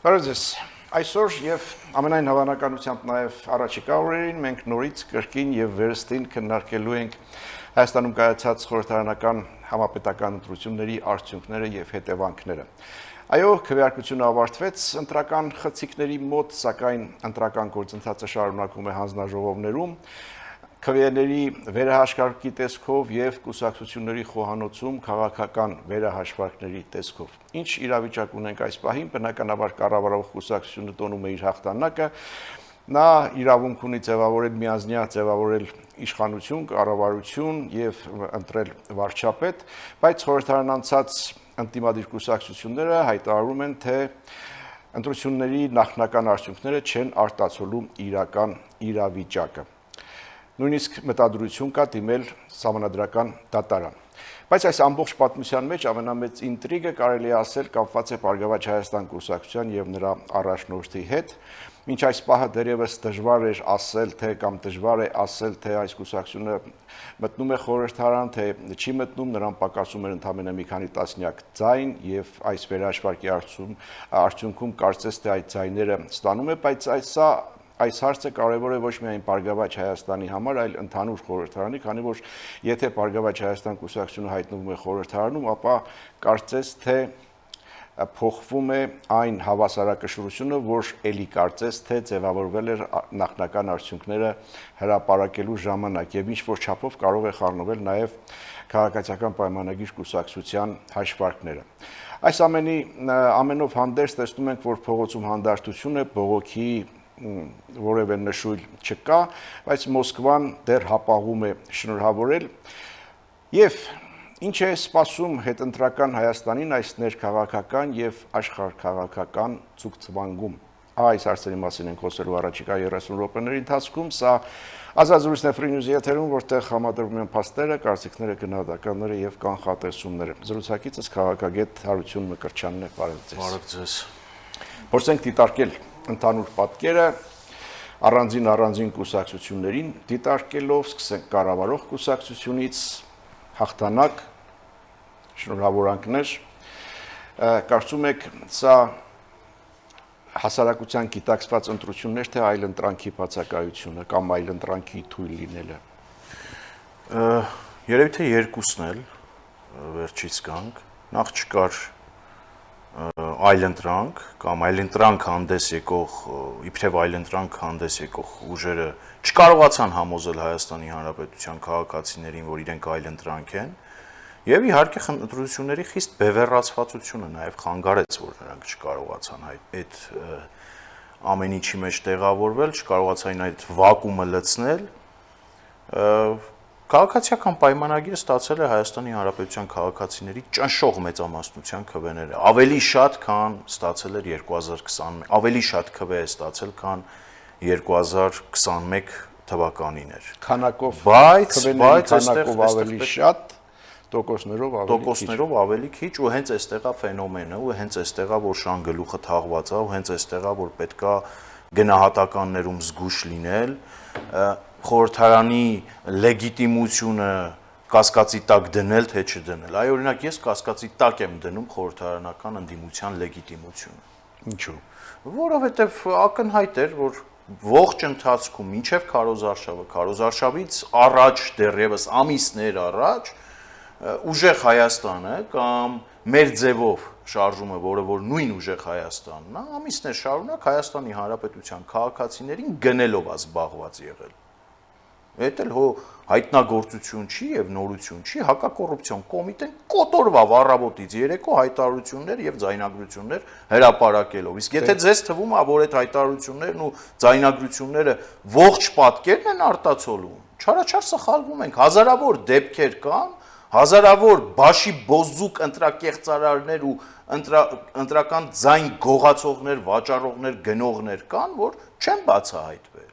Բարոյձեզ, այսօր և ամենայն հավանականությամբ նաև առաջիկա օրերին մենք նորից կրկին և վերստին քննարկելու ենք Հայաստանում կայացած խորհրդարանական համապետական ընտրությունների արդյունքները և հետևանքները։ Այո, քվեարկությունը ավարտվեց ընտրական խցիկների մոտ, սակայն ընտրական գործընթացը շարունակվում է հանձնաժողովներում, քվեների վերահաշկարկի տեսքով և կուսակցությունների խոհանոցում քաղաքական վերահաշվարկների տեսքով։ Ինչ իրավիճակ ունենք այս պահին, բնականաբար կառավարող կուսակցությունը տոնում է իր հաղթանակը, նա իրավունք ունի ձևավորել միանձնյա ձևավորել իշխանություն, կառավարություն և ընտրել վարչապետ, բայց խորհրդարան անցած ընդդիմադիր կուսակցությունները հայտարարում են, թե ընտրությունների նախնական արդյունքները չեն արտացոլում իրական իրավիճակը։ Նույնիսկ մտադրություն կա դիմել սահմանադրական դատարան։ Բայց այս ամբողջ պատմության մեջ ամենամեծ ինտրիգը կարելի է ասել կապված է Բարգավաճ Հայաստան կուսակցության եւ նրա առաջնորդի հետ։ Մինչ այս պահը դեռևս դժվար էր ասել, թե կամ դժվար է ասել, թե այս կուսակցությունը մտնում է խորհրդարան, թե չի մտնում, նրան պակասում էր ընդամենը մի քանի տասնյակ ձայն եւ այս վերահաշվարկի արդյունքում կարծես թե այդ ձայները ստանում է, բայց այս հարցը կարևոր է ոչ միայն Բարգավաճ Հայաստանի համար, այլ ընդհանուր խորհրդարանի, քանի որ եթե Բարգավաճ Հայաստան կուսակցությունը հայտնվում է խորհրդարանում, ապա կարծես թե փոխվում է այն հավասարակշռությունը, որ էլի կարծես թե ձևավորվել էր նախնական արդյունքները հրապարակելու ժամանակ եւ ինչ որ չափով կարող է խառնվել նաեւ քաղաքացիական պայմանագիր կուսակցության հաշվարկները։ Այս ամենով հանդերձ տեսնում ենք, որ փողոցում հանդարտություն է, բողոքի որևէ նշույլ չկա, բայց Մոսկվան դեռ հապաղում է շնորհավորել եւ ինչ է սպասում հետընտրական Հայաստանին այս ներքաղաքական եւ աշխարհքաղաքական ցուցվանգում։ Այս հարցերի մասին ենք խոսելու առաջիկա 30 րոպեների ընթացքում, սա Ազատ զրույցն է Free News-ի եթերում, որտեղ համադրվում են փաստերը, կարծիքները, գնահատականները եւ կանխատեսումները։ Զրուցակիցս քաղաքագետ Հարություն Մկրտչյանն է, բարև ձեզ։ Բարև ձեզ։ Փորձենք դիտարկել ընդհանուր պատկերը առանձին կուսակցություններին դիտարկելով, սկսենք կառավարող կուսակցությունից, հաղթանակ, շնորհավորանքներ, կարծում եք սա հասարակության գիտակցված ընտրություններ, թե այլ ընտրանքի բացակայությունը կամ այլ ընտրանքի թույլ լինելը։ Երևի թե երկուսն էլ վերջից գանք, նախ չկար այլընտրանք կամ այլընտրանք հանդես եկող, իբրև այլընտրանք հանդես եկող ուժերը չկարողացան համոզել Հայաստանի Հանրապետության քաղաքացիներին, որ իրենք այլընտրանք են, եւ իհարկե ընտրությունների խիստ բևեռացվածությունը նաեւ խանգարեց, որ նրանք չկարողացան այդ ամեն ինչի մեջ տեղավորվել, չկարողացան այդ վակուումը լցնել։ Քաղաքացիական պայմանագիրը ստացել է Հայաստանի Հանրապետության քաղաքացիների ճնշող մեծամասնության քվեները, ավելի շատ, քան ստացել էր 2021, ավելի շատ քվե է ստացել, քան 2021 թվականին էր։ Քանակով, բայց քանակով ավելի շատ, տոկոսներով ավելի քիչ, ու հենց այստեղ է ֆենոմենը, ու հենց այստեղ է, որ շան գլուխը թաղված է, ու հենց այստեղ է, որ պետքա գնահատականներում զգուշ լինել, խորհրդարանի լեգիտիմությունը կասկածի տակ դնել, թե չդնել։ Այ օրինակ ես կասկածի տակ եմ դնում խորհրդարանական ընդդիմության լեգիտիմությունը։ Ինչու՞։ Որովհետև ակնհայտ էր, որ ողջ ընթացքում մինչև քարոզարշավից առաջ դեռևս ամիսներ առաջ ուժեղ Հայաստանը կամ մեր ձևով շարժումը, որը որ նույն ուժեղ Հայաստանն է, ամիսներ շարունակ Հայաստանի Հանրապետության քաղաքացիներին գնելով է զբաղված եղել։ Այդ էլ հայտնագործություն չի եւ նորություն չի, հակակոռուպցիոն կոմիտեն կոտորվավ առավոտից երեկո հայտարարություններ եւ ձայնագրություններ հրապարակելով։ Իսկ եթե ձեզ թվում է, որ այդ հայտարարություններն ու ձայնագրությունները ողջ պատկերն են արտացոլում, չարաչար սխալվում ենք, հազարավոր դեպքեր կան, հազարավոր բաշի բոզուկ ընտրակեղծարարներ ու ընտրական ձայն գողացողներ, վաճառողներ, գնողներ կան, որ չեն բացահայտվել։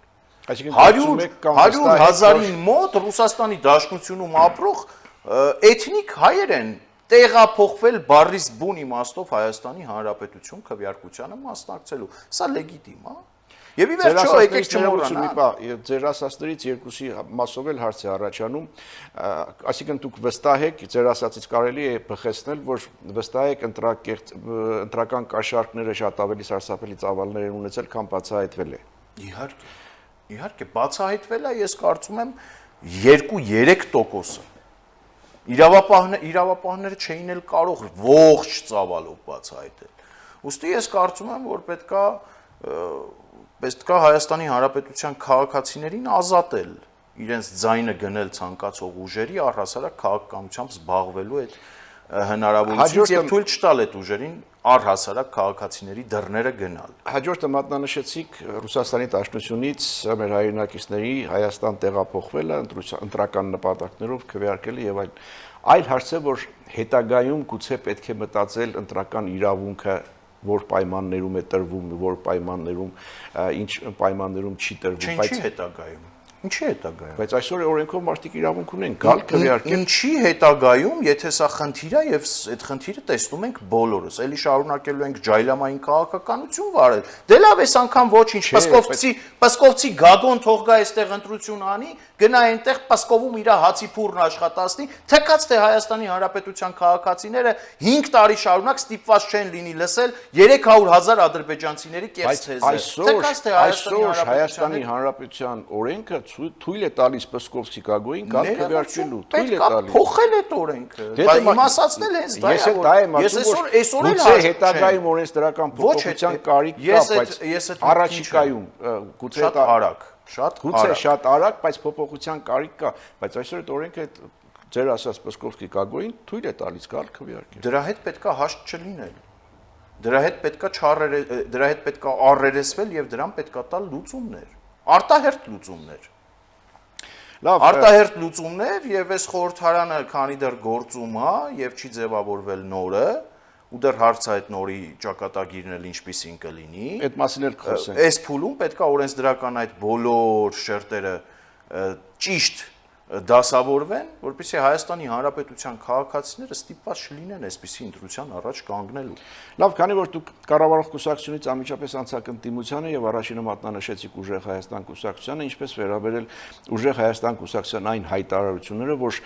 100,000-ին մոտ Ռուսաստանի Դաշնությունում ապրող էթնիկ հայեր են տեղափոխվել բառիս բուն իմաստով Հայաստանի Հանրապետություն քվեարկությանը մասնակցելու։ Սա լեգիտիմ է։ Եվ ի վերջո եկեք չմոռանանք, ձեր ասածներից երկուսի մասով էլ հարց է առաջանում, այսինքն դուք վստահ եք, ձեր ասածից կարելի է բխեցնել, որ վստահ եք ընտրական կաշառքները շատ ավելի սարսափելի ծավալներ են ունեցել, քան բացահայտվել է։ Իհարկե, բացահայտվել է, ես կարծում եմ 2-3%-ը։ Իրավապահները չէին էլ կարող ողջ ծավալով բացահայտել։ Ուստի ես կարծում եմ, որ պետք է Հայաստանի Հանրապետության քաղաքացիներին ազատել իրենց ձայնը գնել ցանկացող ուժերի առհասարակ քաղաքականությամբ զբաղվելու այդ հնարավորությունից եւ թույլ չտալ այդ ուժերին առհասարակ քաղաքացիների դռները գնալ։ Հաջորդը մատնանշեցիք Ռուսաստանի Դաշնությունից մեր հայրենակիցների Հայաստան տեղափոխվելը ընտրական նպատակներով քվեարկելը եւ այլն։ Այլ հարց է, որ հետագայում գուցե պետք է մտածել ընտրական իրավունքը որ պայմաններում է տրվում, որ պայմաններում, ինչ պայմաններում չի տրվում, Ինչի հետագայում։ Բայց այսօր օրենքով մարդիկ իրավունք ունեն գալ քվեարկել։ Ինչի հետագայում, եթե սա խնդիր է եւ այդ խնդիրը տեսնում ենք բոլորս, էլի շարունակելու ենք ջայլամային քաղաքականություն վարել։ Դե լավ, այս անգամ ոչինչ, Պսկովցի Գագոն թող գա այստեղ ընտրություն անի, գնա այնտեղ Պսկովում իր հացի փուրն աշխատացնի, թեկած թե Հայաստանի Հանրապետության քաղաքացիները 5 տարի շարունակ ստիպված չեն լինի լսել 300,000 ադրբեջանցիների կեղծ թեզեր։ Թեկած թե Հայաստանի Հանրապետության օրենքը թույլ է տալիս Պսկովսկի Գագոին գալ քվեարկելու, թույլ է տալիս։ Փոխել այդ օրենքը։ Բայց իմ ասածն էլ հենց դա է, որ ես այսօր էլ գուցե հետագայում օրենսդրական փոփոխության կարիք կա, բայց առաջիկայում գուցե շատ արագ, բայց փոփոխության կարիք կա, բայց այսօր այդ օրենքը ձեր ասած Պսկովսկի Գագոին թույլ է տալիս գալ քվեարկել։ Դրա հետ պետքա հաշտ չլինել։ Դրա հետ պետքա առերեսվել եւ դրան պետքա տալ լուծումներ, արտահերթ լուծումներ։ Արտահերթ լուծումներ եւ այս խորհրդարանը, քանի դեռ գործում է եւ չի ձևավորվել նորը, ու դեռ հարց է այդ նորի ճակատագիրն էլ ինչպիսին կլինի։ Այդ մասին էլ կխոսենք։ Այս փուլում պետքա օրենսդրական այդ բոլոր շերտերը ճիշտ դասավորվեն, որպեսզի Հայաստանի Հանրապետության քաղաքացիները ստիպված չլինեն այսպիսի ընտրության առաջ կանգնելու։ Լավ, քանի որ դուք կառավարող կուսակցությունից անմիջապես անցաք ընդդիմությանը եւ առաջինը մատնանշեցիք Ուժեղ Հայաստան կուսակցությանը, ինչպես վերաբերել Ուժեղ Հայաստան կուսակցության այն հայտարարությունները, որ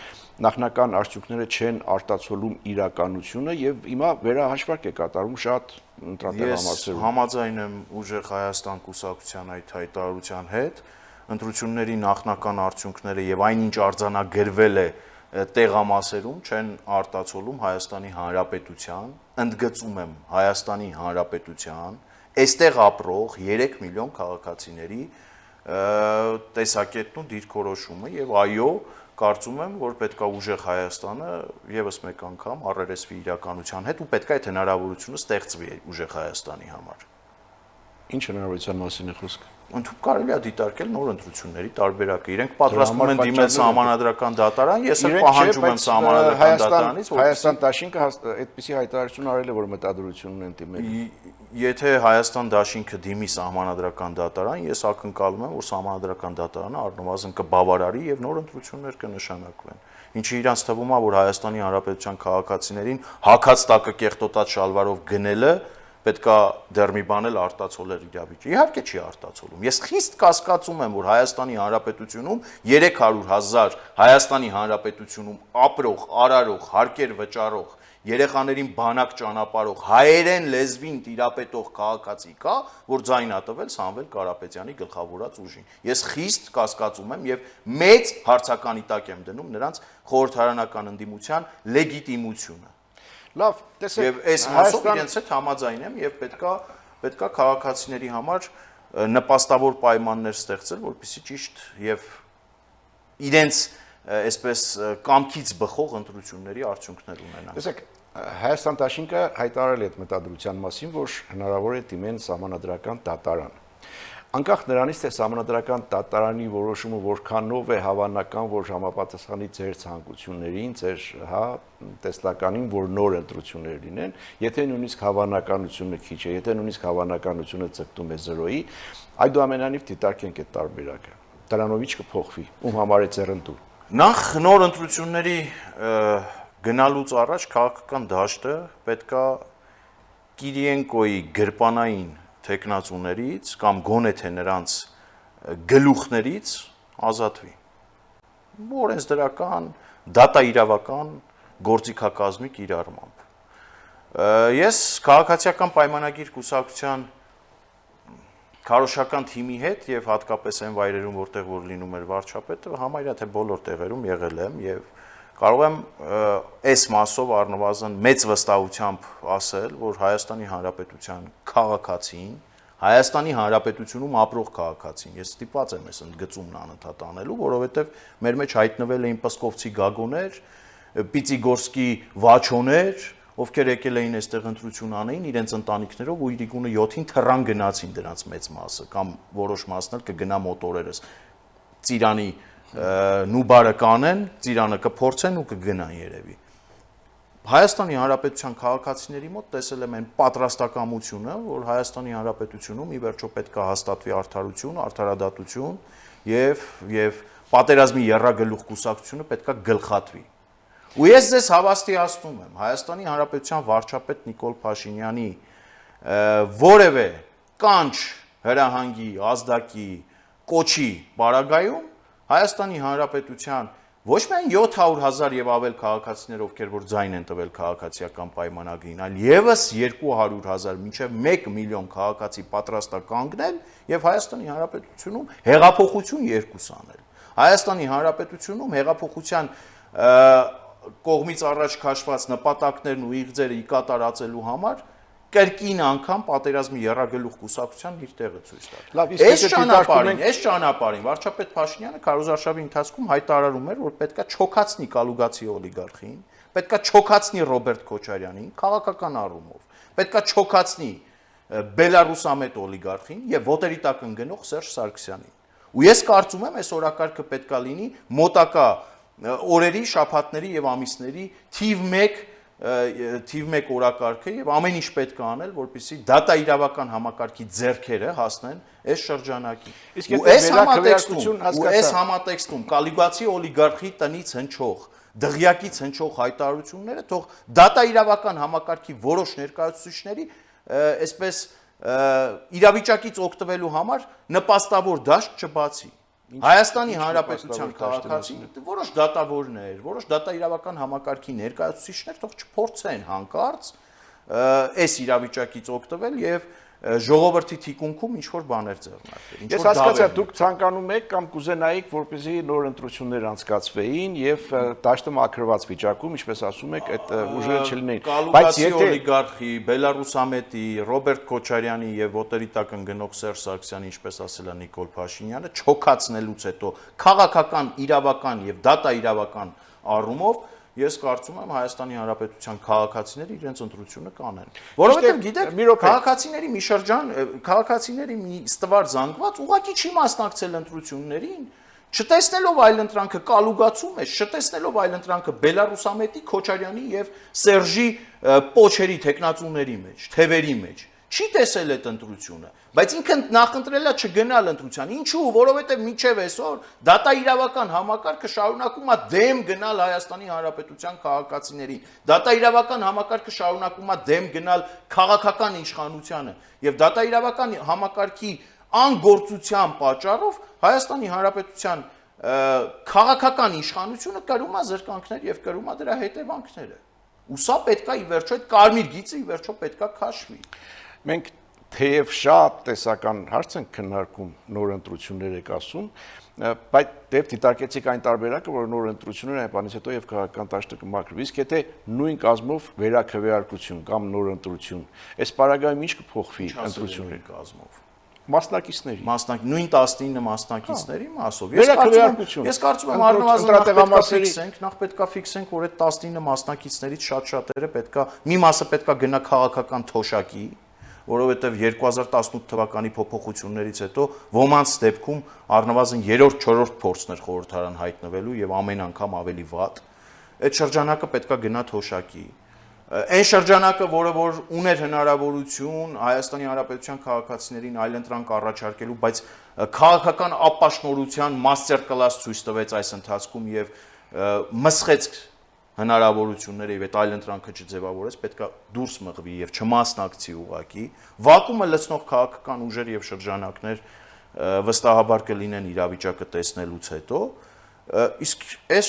նախնական արդյունքները չեն արտացոլում իրականությունը եւ հիմա վերահաշվարկ է կատարում շատ ընտրատեղամասերում։ Ես համաձայն եմ Ուժեղ Հայաստան կուսակցության այդ հայտարարության հետ, ընտրությունների նախնական արդյունքները եւ այնինչ արձանագրվել է տեղամասերում չեն արտացոլում Հայաստանի Հանրապետության, ընդգծում եմ Հայաստանի Հանրապետության, այստեղ ապրող 3 միլիոն քաղաքացիների տեսակետն ու դիրքորոշումը եւ այո, կարծում եմ, որ պետքա Ուժեղ Հայաստանը եւս մեկ անգամ առերեսվի իրականության հետ ու պետքա այդ հնարավորությունը ստեղծվի Ուժեղ Հայաստանի համար։ Ինչ հնարավորության մասին է խոսքը։ Ընդհանուր կարելի է դիտարկել նոր ընտրությունների տարբերակը։ Իրենք պատրաստվում են դիմել սահմանադրական դատարան, ես էլ պահանջում եմ սահմանադրական դատարանից, որ Հայաստան Դաշինքը այդպիսի հայտարարություն արել է, որ մտադրություն ունեն դիմել։ Եթե Հայաստան Դաշինքը դիմի սահմանադրական դատարան, ես ակնկալում եմ, որ սահմանադրական դատարանը առնվազն կբավարարի եւ նոր ընտրություններ կնշանակվեն։ Ինչը իրանց թվում է, որ Հայաստանի Հանրապետության քաղաքացիներին հակած տակը կեղտոտած շալվարով գնելը պետքա դեռ մի բան էլ արտացոլել իրավիճակը։ Իհարկե չի արտացոլում։ Ես խիստ կասկածում եմ, որ Հայաստանի Հանրապետությունում 300,000 Հայաստանի Հանրապետությունում ապրող, արարող, հարկեր վճարող, երեխաներին բանակ ճանապարհող, հայերեն լեզվին տիրապետող քաղաքացի կա, որ ձայն ա տվել Սամվել Կարապետյանի գլխավորած ուժին։ Ես խիստ կասկածում եմ եւ մեծ հարցականի տակ եմ դնում նրանց խորհրդարանական ընդդիմության լեգիտիմությունը։ Լավ, տեսեք, եւ այս մասով իրենց հետ համաձայն եմ եւ պետքա քաղաքացիների համար նպաստավոր պայմաններ ստեղծել, որպեսզի ճիշտ եւ իրենց այսպես կամքից բխող ընտրությունների արդյունքներ ունենան։ Տեսեք, Հայաստան Դաշինքը հայտարարել է այդ մտադրության մասին, որ հնարավոր է դիմեն սահմանադրական դատարան։ Անկախ նրանից, թե սահմանադրական դատարանի որոշումը որքանով է հավանական, որ համապատասխանի ձեր ցանկություններին, ձեր տեսլականին, որ նոր ընտրություններ լինեն, եթե նույնիսկ հավանականությունը քիչ է, եթե նույնիսկ հավանականությունը ձգտում է 0-ի, այդուամենայնիվ դիտարկենք այդ տարբերակը։ Դրանով ինչ կփոխվի, ում համար է ձեռնտու։ Նախ նոր ընտրությունների գնալուց առաջ քաղաքական դաշտը պետքա Կիրիենկոյի գրպանային տեխնացուներից կամ գոնե թե նրանց գլուխներից ազատվի։ Օրենսդրական, դատա իրավական գործիքակազմի կիրառմամբ։ Ես քաղաքացիական պայմանագիր կուսակցության քարոշական թիմի հետ եւ հատկապես այն վայրերում, որտեղ որ լինում էր վարչապետը, համարյա թե բոլոր տեղերում եղել եմ եւ կարող եմ այս մասով առնվազն մեծ վստահությամբ ասել, որ Հայաստանի Հանրապետության քաղաքացին, Հայաստանի Հանրապետությունում ապրող քաղաքացին, ես ստիպված եմ այս ընդգծումն անընդհատ անելու, որովհետև մեր մեջ հայտնվել էին պսկովցի գագոներ, Պիծիգորսկի վաչոներ, ովքեր եկել էին այստեղ ընտրություն անեին իրենց ընտանիքներով ու իրիկունը 7-ին թռան գնացին դրանց մեծ մասը կամ որոշ մասն էլ կգնա մոտորերս ծիրանի նուբարը կանեն, ծիրանը կփորձեն ու կգնան երևի։ Հայաստանի Հանրապետության քաղաքացիների մոտ տեսել եմ այն պատրաստակամությունը, որ Հայաստանի Հանրապետությունում ի վերջո պետք է հաստատվի արդարություն, արդարադատություն եւ պատերազմի եռագլուխ կուսակցությունը պետք է գլխատվի։ Ու ես ձեզ հավաստիացնում եմ, Հայաստանի Հանրապետության վարչապետ Նիկոլ Փաշինյանի որևէ կանչ հրահանգի, ազդակի, կոչի բարագայում Հայաստանի Հանրապետության ոչ միայն 700,000 եւ ավել քաղաքացիներ, ովքեր որ ձայն են տվել քաղաքացիական պայմանագրին, այլ եւս 200,000 մինչեւ 1 միլիոն քաղաքացի պատրաստ է կանգնել եւ Հայաստանի Հանրապետությունում հեղափոխություն երկուս անել։ Հայաստանի Հանրապետությունում հեղափոխության կողմից առաջ քաշված նպատակներն ու իղձերը ի կատարածելու համար կրկին անգամ պատերազմի եռագլուխ կուսակցության իր տեղը ցույց տալ։ Այս ճանապարհին վարչապետ Փաշինյանը քարոզարշավի ընթացքում հայտարարում էր, որ պետքա չոքացնի կալուգացի օլիգարխին, պետքա չոքացնի Ռոբերտ Քոչարյանին քաղաքական առումով, պետքա չոքացնի բելարուսամետ օլիգարխին եւ ոտերի տակ ընկնող Սերժ Սարգսյանին։ Ու ես կարծում եմ, այս օրակարգը պետքա լինի մոտակա օրերի, շաբաթների եւ ամիսների թիվ 1 օրակարգը եւ ամեն ինչ պետք է անել, որպեսզի դատա իրավական համակարգի ձեռքերը հասնեն այս շրջանակին։ Ու այս համատեքստում կալիգացի օլիգարխի տնից հնչող, դղյակից հնչող հայտարարությունները թող դատա իրավական համակարգի որոշ ներկայացուցիչների այսպես իրավիճակից օգտվելու համար նպաստավոր դաշտ չբացի։ Հայաստանի Հանրապետության քաղաքացին որոշ դատավորներ, որոշ դատա իրավական համակարգի ներկայացուցիչներ թող չփորձեն հանկարծ այս իրավիճակից օգտվել եւ ժողովրդի թիկունքում ինչ որ բաներ ձեռնարկել։ Ես հասկացա, դուք ցանկանում եք կամ կուզենայիք, որպեսզի նոր ընտրություններ անցկացվեին եւ դաշտը մաքրված վիճակում, ինչպես ասում եք, այդ ուժերը չլինեին։ Բայց եթե օլիգարխի, բելարուսամետի, Ռոբերտ Քոչարյանի եւ ոտերի տակ ընկնող Սերժ Սարգսյանի, ինչպես ասել է Նիկոլ Փաշինյանը, չոքացնելուց հետո քաղաքական, իրավական եւ դատա իրավական առումով ես կարծում եմ Հայաստանի Հանրապետության քաղաքացիները իրենց ընտրությունը կանեն։ Որովհետև գիտեք, քաղաքացիների մի շրջան, քաղաքացիների մի ստվար զանգված ուղղակի չի մասնակցել ընտրություններին, չտեսնելով այլընտրանքը կալուգացում է, չտեսնելով այլընտրանքը Բելարուսամետի, Քոչարյանի եւ Սերժի պոչերի տեխնացուների մեջ, թևերի մեջ։ Չի տեսել այդ ընտրությունը, բայց ինքը նախընտրել է չգնալ ընտրության։ Ինչու՞, որովհետև մինչև այսօր դատա իրավական համակարգը շարունակում է դեմ գնալ Հայաստանի Հանրապետության քաղաքացիներին։ Դատա իրավական համակարգը շարունակում է դեմ գնալ քաղաքական իշխանությանը, եւ դատա իրավական համակարգի անգործության պատճառով Հայաստանի Հանրապետության քաղաքական իշխանությունը կրում է զրկանքներ եւ կրում է դրա հետևանքները։ Ու սա պետքա ի վերջո այդ կարմիր գիծը ի վերջո պետքա քաշվի։ Մենք թեև շատ տեսական հարց ենք քննարկում նոր ընտրություններ եք ասում, բայց դեպ դիտարկեցիք այն տարբերակը, որ նոր ընտրություններ այն բանից հետո եւ քաղաքական դաշտը կմաքրվի, իսկ եթե նույն կազմով վերաքվեարկություն կամ նոր ընտրություն, այս պարագայում ինչ կփոխվի ընտրությունների կազմով։ Մասնակիցների նույն 19 մասնակիցների մասով։ Ես կարծում եմ առնվազն նախ պետքա ֆիքսենք, որ այդ 19 մասնակիցներից շատ-շատերը պետքա մի մասը պետքա գնա քաղաքական թոշակի, որովհետև 2018 թվականի փոփոխություններից հետո ոմանց դեպքում առնվազն 3-4 փորձներ խորհրդարան հայտնվելու եւ ամեն անգամ ավելի վատ։ Այդ շրջանակը պետքա գնա թոշակի։ Այն շրջանակը, որը որ ուներ հնարավորություն Հայաստանի Հանրապետության քաղաքացիներին այլընտրանք առաջարկելու, բայց քաղաքական ապաշնորհության մաստեր կլաս ցույց տվեց այս ընթացքում եւ մսխեց հնարավորությունները եւ այդ այլընտրանքը չձևավորես, պետքա դուրս մղվի եւ չմասնակցի ուղակի։ Վակումը լցնող քաղաքական ուժեր եւ շրջանակներ վստահաբար կլինեն իրավիճակը տեսնելուց հետո, իսկ այս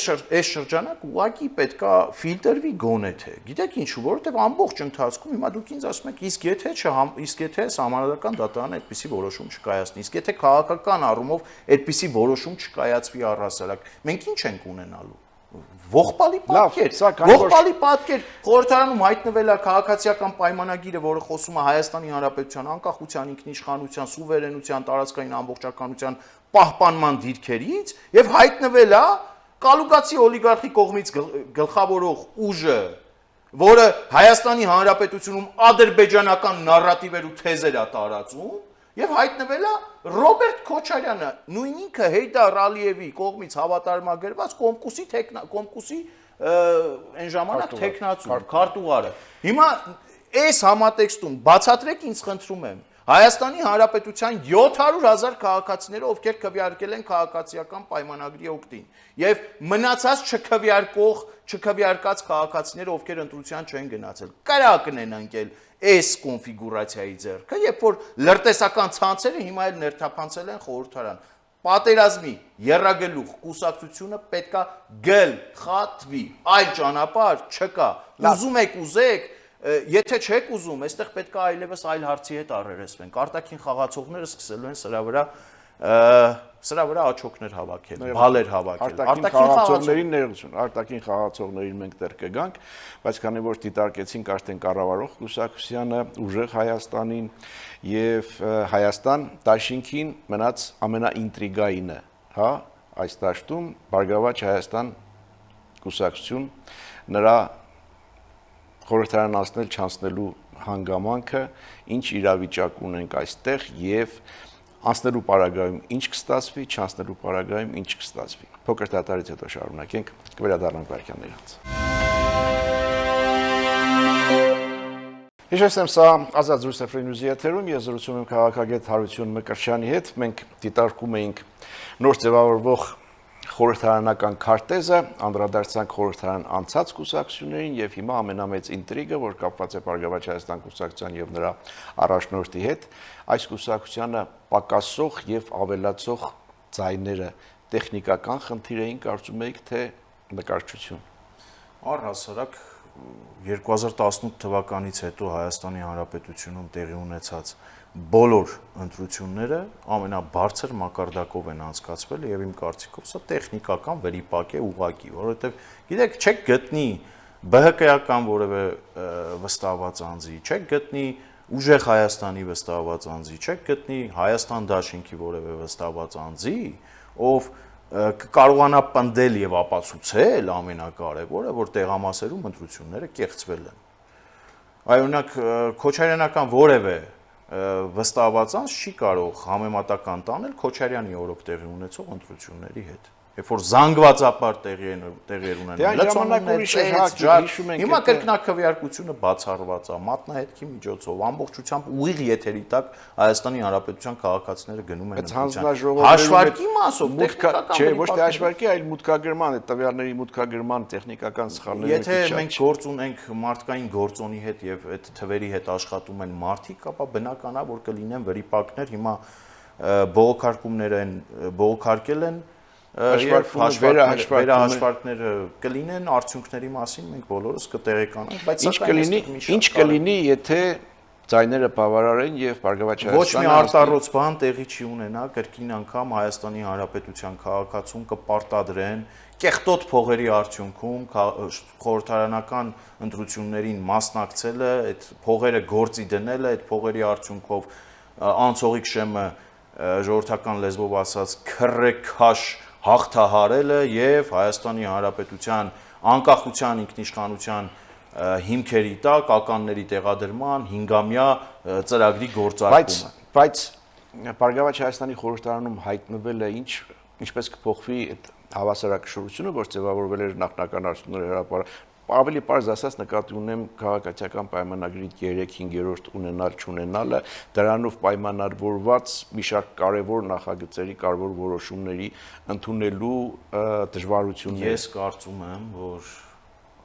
շրջանակ ուղակի պետքա ֆիլտրվի գոնե թե։ Գիտեք ինչու, որովհետեւ ամբողջ ընթացքում հիմա դուք ինձ ասում եք, իսկ եթե համանadrական դատարանը այդպիսի որոշում չկայացնի, իսկ եթե քաղաքական առումով այդպիսի որոշում չկայացվի առհասարակ, մենք ինչ ենք ունենալու։ Ողբալի պատկեր, խորհրդարանում հայտնվել է քաղաքացիական պայմանագիրը, որը խոսում է Հայաստանի Հանրապետության անկախության, ինքնիշխանության, սուվերենության, տարածքային ամբողջականության պահպանման դիրքերից եւ հայտնվել է կալուգացի օլիգարխի կողմից գլխավորող ուժը, որը Հայաստանի Հանրապետությունում ադրբեջանական նարատիվեր ու թեզեր է տարածում, եւ հայտնվել է Ռոբերտ Քոչարյանը, նույն ինքը Հեյդար Ալիևի կողմից հավատարմագրված Կոմկուսի այն ժամանակ տեխնացու քարտուղարը։ Հիմա այս համատեքստում բացատրեք ինձ խնդրում եմ Հայաստանի Հանրապետության 700,000 քաղաքացիները, ովքեր քվեարկել են քաղաքացիական պայմանագրի օգտին, եւ մնացած չքվեարկած քաղաքացիները, ովքեր ընտրության չեն գնացել, կրակն են ընկել այս կոնֆիգուրացիայի ձեռքը, երբ որ լրտեսական ցանցերը հիմա էլ ներթափանցել են խորհրդարան։ Պատերազմի եռագլուխ կուսակցությունը պետքա գլխատվի, այլ ճանապարհ չկա։ Ուզում եք ուզեք, եթե չեք ուզում, այստեղ պետք է այլևս այլ հարցի հետ առերեսվենք։ Արտաքին խաղացողները սկսելու են սրա վրա աչոկներ հավաքել, բալեր հավաքել։ Արտաքին խաղացողներին մենք դեռ կգանք, բայց քանի որ դիտարկեցինք արդեն կառավարող կուսակցությանը, ուժեղ Հայաստանին եւ Հայաստան դաշինքին մնաց ամենաինտրիգայինը, հա, այս դաշտում Բարգավաճ Հայաստան կուսակցություն նրա խորհրդարան անցնել չանցնելու հանգամանքը, ինչ իրավիճակ ունենք այստեղ եւ անցնելու պարագայում ինչ կստացվի, չանցնելու պարագայում ինչ կստացվի։ Փոքր դատարից հետո շարունակենք, կվերադառնանք վարքյանների անց։ Հիշեցնեմ, սա Ազատ զրույց Ֆրենյուզի եթերում ես զրուցում եմ քաղաքագետ Հարություն Մկրտչյանի հետ, մենք դիտարկում էինք նոր ձևավորվող խորհրդարանական քարտեզը, անդրադարձանք խորհրդարան անցած կուսակցություններին եւ հիմա ամենամեծ ինտրիգը, որ կապված է Բարգավաճ Հայաստան կուսակցության եւ նրա առաջնորդի հետ, այս կուսակցությանը պակասող եւ ավելացող ձայները տեխնիկական խնդիր էին, կարծում եք, թե նկարչություն։ Առհասարակ 2018 թվականից հետո Հայաստանի Հանրապետությունում տեղի ունեցած բոլոր ընտրությունները ամենաբարձր մակարդակով են անցկացվել եւ իմ կարծիքով սա տեխնիկական վերիպակ է ուղղակի, որովհետեւ գիտեք, չեք գտնի ԲՀԿ-ական որևէ վստահված անձի, չեք գտնի ուժեղ Հայաստանի վստահված անձի, չեք գտնի Հայաստան դաշինքի որևէ վստահված անձի, ով կկարողանա պնդել եւ ապացուցել ամենակարևորը, որ տեղամասերում ընտրությունները կեղծվել են։ Այօրինակ Քոչարյանական որևէ վստահված անձ չի կարող համեմատական տանել Քոչարյանի օրոք տեղի ունեցող ընտրությունների հետ։ Երբ որ զանգվածապար տեղի ունեն լցոններ, հիմա կրկնակվեարկությունը բացառված է, մատնահետքի միջոցով, ամբողջությամբ ուղիղ եթերի տակ Հայաստանի Հանրապետության քաղաքացիները գնում են ընտրության։ Հաշվարկի մասով, տեխնիկական չէ, ոչ թե հաշվարկի, այլ մուտքագրման, այդ տվյալների մուտքագրման տեխնիկական սխալները։ Եթե մենք գործ ունենք մարդկային գործոնի հետ եւ այդ թվերի հետ աշխատում են մարդիկ, ապա բնական է, որ կլինեն վրիպակներ, հիմա բողոքարկումներ են բողոքարկել են վերահաշվարկները կլինեն, արդյունքների մասին մենք բոլորս կտեղեկանանք, բայց ինչ կլինի, եթե ձայները բավարարեն եւ Բարգավաճ Հայաստանը ոչ մի արտառոց բան տեղի չի ունենա, կրկին անգամ Հայաստանի Հանրապետության քաղաքացուն կպարտադրեն կեղտոտ փողերի արդյունքում խորհրդարանական ընտրություններին մասնակցելը, այդ փողերը գործի դնելը, այդ փողերի արդյունքով անցողիկ շեմը ժողովրդական լեզվով ասած քրեքաշ հաղթահարելը եւ Հայաստանի Հանրապետության անկախության ինքնիշխանության հիմքերի տակ ականների տեղադրման 5-ամյա ծրագրի գործարկումը։ Բայց Բարգավաճ Հայաստանի խորհրդարանում հայտնվել է ինչպես կփոխվի այդ հավասարակշռությունը, որ ձևավորվել էր նախնական արդյունքների հրապարակ, ավելի պարզ ասած նկատի ունեմ քաղաքացիական պայմանագրի 3/5 ունենալ չունենալը, դրանով պայմանավորված մի շարք կարևոր նախագծերի, կարևոր որոշումների ընդունելու դժվարությունները։ Ես կարծում եմ, որ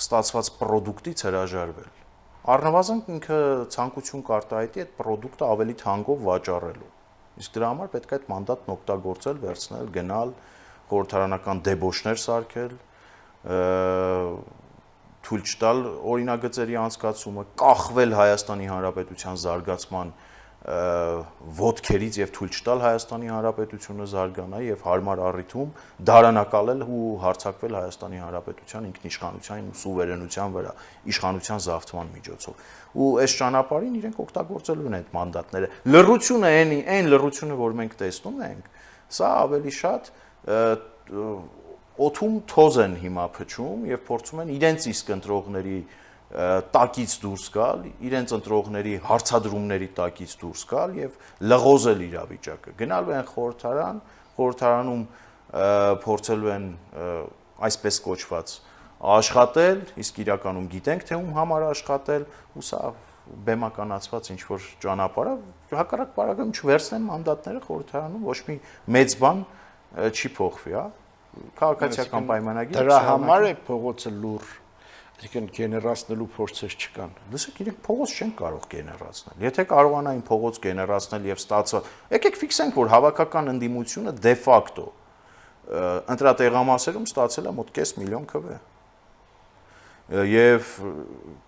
ստացված պրոդուկտից հրաժարվել։ Առնվազն ինքը ցանկություն կարտահայտի այդ պրոդուկտը ավելի թանկով վաճառելու։ Իսկ դրա համար պետք է այդ մանդատն օգտագործել, վերցնել, գնալ, խորհրդարանական դեբոշներ սարքել, թույլ չտալ օրինագծերի անցկացումը, կախվել Հայաստանի Հանրապետության զարգացման ոտքերից եւ թույլ չտալ Հայաստանի Հանրապետությունը զարգանա եւ հարմար առիթում դարանակալել ու հարձակվել Հայաստանի Հանրապետության ինքնիշխանության ու սուվերենության վրա, իշխանության զավթման միջոցով։ Ու այս ճանապարհին իրենք օգտագործելու են այդ մանդատները։ Լռությունը այն լռությունը, որ մենք տեսնում ենք, սա ավելի շատ օթում թոզ են հիմա փչում եւ փորձում են իրենց իսկ ընտրողների տակից դուրս գալ, իրենց ընտրողների հարցադրումների տակից դուրս գալ եւ լղոզել իրավիճակը։ Գնալու են խորհրդարան, խորհրդարանում փորձելու են այսպես կոչված աշխատել, իսկ իրականում գիտենք թե ում համար աշխատել, ու սա բեմականացված ինչ որ ճանապարհ է, հակառակ պարագայում չվերցնեն մանդատները խորհրդարանում, ոչ մի մեծ բան չի փոխվի, հա։ Քաղաքացիական պայմանագիր դրա համար է փողոցը լուր, այսինքն գեներացնելու փորձեր չկան։ Լսեք, իրենք փողոց չեն կարող գեներացնել։ Եթե կարողանային փողոց գեներացնել եւ ստացա, եկեք ֆիքսենք, որ հավաքական ընդդիմությունը դե ֆակտո ընտրատեղամասերում ստացել է մոտ 500,000 քվ։ Եվ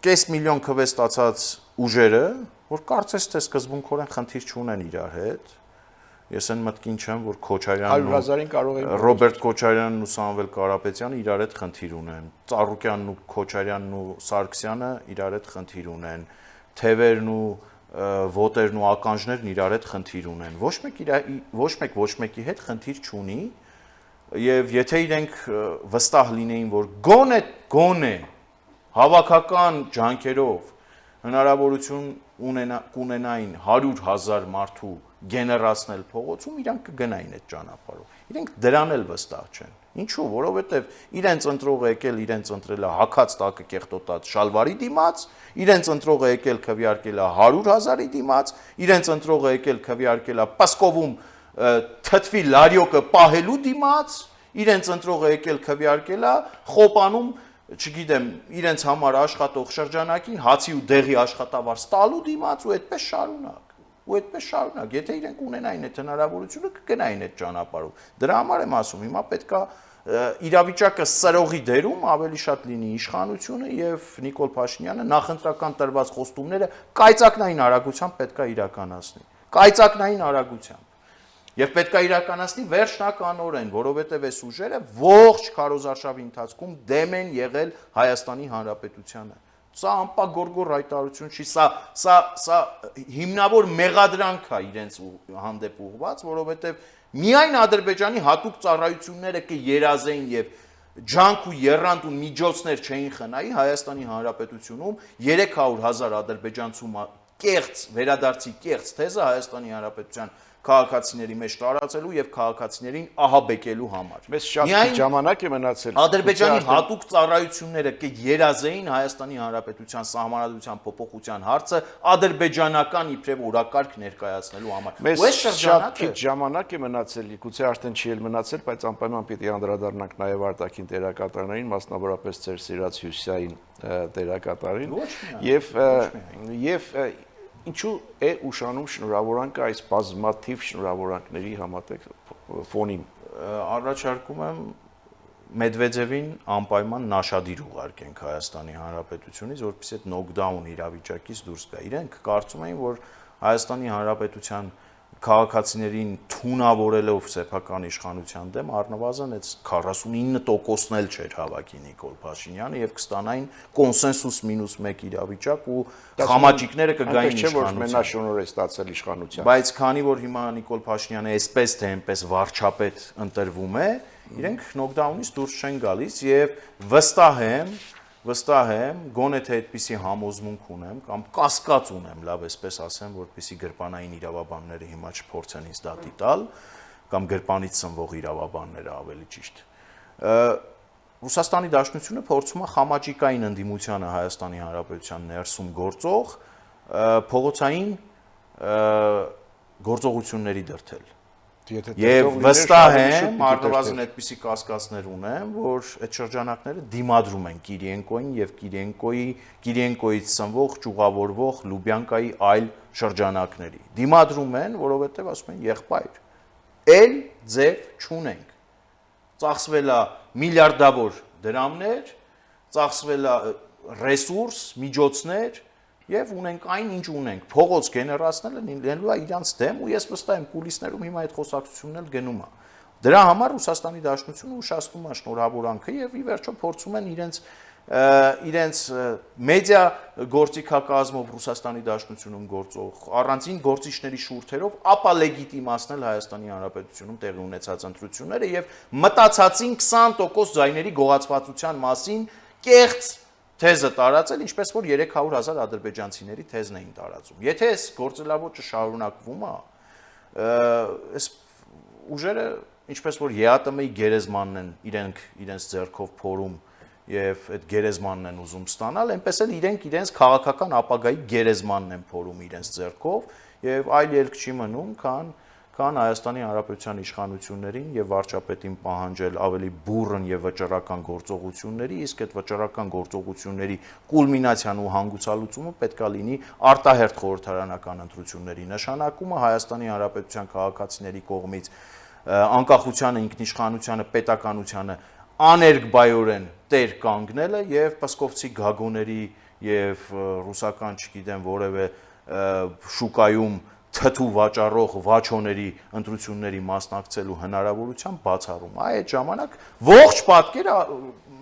500,000 քվ ստացած ուժերը, որ կարծես թե սկզբունքորեն խնդիր չունեն իրար հետ, ես այն մտքին չեմ, որ Քոչարյանն ու 100,000-ին կարող են Ռոբերտ Քոչարյանն ու Սամվել Կարապետյանը իրար հետ խնդիր ունեն, Ծառուկյանն ու Քոչարյանն ու Սարգսյանը իրար հետ խնդիր ունեն, Թևերն ու Վոտերն ու ականջներն իրար հետ խնդիր ունեն։ Ոչ մեկի հետ խնդիր չունի, եւ եթե իրենք վստահ լինեին, որ գոնե հավաքական ջանքերով հնարավորություն կունենային 100,000 մարդու գեներացնել փողոցում, իրանք կգնային այդ ճանապարհով։ Իրենք դրան էլ վստահ չեն։ Ինչու՞, որովհետև իրենց ընտրողը եկել, իրենց ընտրել է հակած տակը կեղտոտած շալվարի դիմաց, իրենց ընտրողը եկել քվեարկել է 100,000-ի դիմաց, իրենց ընտրողը եկել քվեարկել է Պասկովում թթվի լարյոկը պահելու դիմաց, իրենց ընտրողը եկել քվեարկել է Խոպանում, չգիտեմ, իրենց համար աշխատող շրջանակին հացի ու դեղի աշխատավարձ տալու դիմաց ու այդպես շարունակ։ Եթե իրենք ունենային այդ հնարավորությունը, կգնային այդ ճանապարհով։ Դրա համար եմ ասում, հիմա պետքա իրավիճակը սրողի դերում ավելի շատ լինի իշխանությունը եւ Նիկոլ Փաշինյանը նախընտրական տրված խոստումները կայծակնային արագությամբ պետքա իրականացնի։ Կայծակնային արագությամբ։ Եվ պետքա իրականացնի վերջնականորեն, որովհետև այս ուժերը ողջ քարոզարշավի ընթացքում դեմ են եղել Հայաստանի Հանրապետությանը։ Սա անպագորգոր հայտարարություն չի, սա հիմնավոր մեղադրանք է իրենց հանդեպ ուղղված, որովհետև միայն Ադրբեջանի հատուկ ծառայությունները կերազեին եւ ջանք ու եռանդ ու միջոցներ չէին խնայի Հայաստանի Հանրապետությունում 300,000 ադրբեջանցու կեղծ վերադարձի կեղծ թեզը Հայաստանի Հանրապետության քաղաքացիների մեջ տարածելու եւ քաղաքացիներին ահաբեկելու համար։ Մեզ շատ քիչ ժամանակ է մնացել։ Ադրբեջանի հատուկ ծառայությունները կերազեին Հայաստանի Հանրապետության սահմանադրության փոփոխության հարցը ադրբեջանական իբրև օրակարգ ներկայացնելու համար։ Մեզ շատ քիչ ժամանակ է մնացել, գուցե արդեն չի էլ մնացել, բայց անպայման պիտի անդրադառնանք նաեւ արտաքին դերակատարներին, մասնավորապես ծեր սիրած Հյուսիսային դերակատարին եւ ինչու է ուշանում շնորհավորանքը այս բազմաթիվ շնորհավորանքների համատեղ ֆոնին։ Առաջարկում եմ Մեդվեդևին անպայման նաշադիր ուղարկենք Հայաստանի Հանրապետությունից, որպեսզի այդ նոկդաուն իրավիճակից դուրս գա։ Իրենք կարծում էին, որ Հայաստանի Հանրապետության քաղաքացիներին թունավորելով սեփական իշխանության դեմ առնվազն այդ 49%-ն էլ չէր հավաքի Նիկոլ Փաշինյանը եւ կստանային կոնսենսուս -1 իրավիճակ ու խամաճիկները կգային իշխանության։ Մենաշնորհ է ստացել իշխանության։ Բայց քանի որ հիմա Նիկոլ Փաշինյանը այսպես թե այնպես վարչապետ ընտրվում է, իրենք նոկդաունից դուրս չեն գալիս եւ վստահ եմ, գոնե թե այդպիսի համոզմունք ունեմ կամ կասկած ունեմ, լավ էսպես ասեմ, որպեսի գրպանային իրավաբանները հիմա չփորձեն ինձ դատի տալ, կամ գրպանից սնվող իրավաբանները ավելի ճիշտ։ Ռուսաստանի Դաշնությունը փորձում է խամաճիկային ընդդիմությանը Հայաստանի Հանրապետության ներսում գործող փողոցային գործողությունների դրդել։ Եվ վստահ եմ, առնվազն այդպիսի կասկածներ ունեմ, որ այդ շրջանակները դիմադրում են Կիրիենկոին եւ Կիրիենկոից սնվող, ճյուղավորվող Լուբյանկայի այլ շրջանակների։ Դիմադրում են, որովհետեւ ասում են եղբայր, էլ ձև չունենք։ Ծախսվել է միլիարդավոր դրամներ, ծախսվել է ռեսուրս, միջոցներ եւ ունենք այն, ինչ ունենք։ Փողոց գեներացնելը լինելու է իրանց դեմ ու ես վստահ եմ կուլիսներում հիմա այդ խոսակցությունն էլ գնում է։ Դրա համար Ռուսաստանի Դաշնությունը ուշացնում է շնորհավորանքը եւ ի վերջո փորձում են իրենց մեդիա գործիքակազմով Ռուսաստանի Դաշնությունում գործող առանձին գործիչների շուրթերով ապա լեգիտիմացնել Հայաստանի Հանրապետությունում տեղի ունեցած ընտրությունները եւ մտածածին 20% ձայների գողացվածության մասին կեղծ թեզը տարածել, ինչպես որ 300,000 ադրբեջանցիների թեզն էին տարածում։ Եթե այս գործելավոճը շարունակվում է, այս ուժերը, ինչպես որ ԵԱՏՄ-ի գերեզմանն են իրենց ձեռքով փորում եւ այդ գերեզմանն են ուզում ստանալ, այնպես էլ իրենց քաղաքական ապագայի գերեզմանն են փորում իրենց ձեռքով եւ այլ ելք չի մնում, քան Հայաստանի Հանրապետության իշխանություններին եւ վարչապետին պահանջել ավելի բուռն եւ վճռական գործողությունների, իսկ այդ վճռական գործողությունների կուլմինացիան ու հանգուցալուծումը պետքա լինի արտահերթ խորհրդարանական ընտրությունների նշանակումը Հայաստանի Հանրապետության քաղաքացիների կողմից անկախությանը, ինքնիշխանությանը, պետականությանը աներկբայորեն տեր կանգնելը եւ Պսկովցի գագոների եւ ռուսական, չգիտեմ, որևէ շուկայում թթու վաճառող վաչոների ընտրությունների մասնակցելու հնարավորության բացառում։ Այդ ժամանակ ողջ պատկերը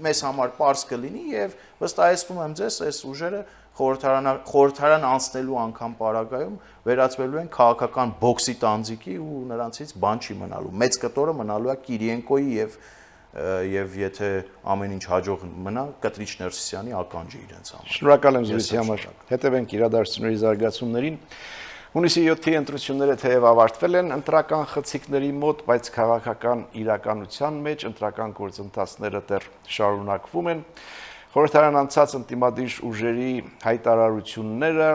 մեզ համար པարզ կլինի եւ վստահեցնում եմ ձեզ, այս ուժերը խորհրդարան անցնելու անգամ պարագայում վերածվելու են քաղաքական բոքսի տանձիկի ու նրանցից բան չի մնալու։ Մեծ կտորը մնալու է Կիրիենկոյի եւ եթե ամեն ինչ հաջող մնա, Կտրիչ Ներսիսյանի ականջը իրենց համար։ Շնորհակալ եմ զրույցի համար։ Հետևենք իրադարձությունների զարգացումներին։ Հունիսի 7-ի ընտրությունները թեև ավարտվել են ընտրական խցիկների մոտ, բայց քաղաքական իրականության մեջ ընտրական գործընթացները դեռ շարունակվում են։ Խորհրդարան անցած ընդդիմադիր ուժերի հայտարարությունները,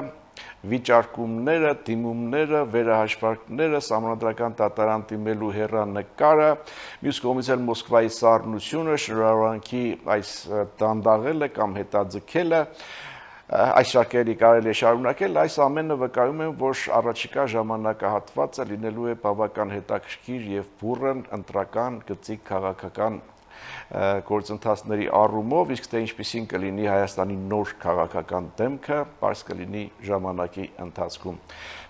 վիճարկումները, դիմումները, վերահաշվարկները, սահմանադրական դատարան դիմելու հեռանկարը, մյուս կողմից էլ Մոսկվայի սառնությունը, շնորհավորանքի այս դանդաղելը կամ հետաձգելը, այս շարքերի կարելի է շարունակել, այս ամենը վկայում են, որ առաջիկա ժամանակահատվածը լինելու է բավական հետաքրքիր եւ բուռն ընտրական գծիկ քաղաքական գործընթացների առումով, իսկ թե ինչպիսին կլինի Հայաստանի նոր քաղաքական դեմքը, պարզ կլինի ժամանակի ընթացքում։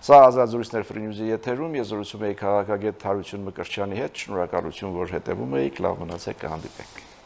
Սա Ազատ զրույցներ Free News-ի եթերում, ես զրուցում եի քաղաքագետ Հարություն Մկրտչյանի հետ, շնորհակալություն, որ հետևում եք, լավ մնացեք, կհանդիպենք։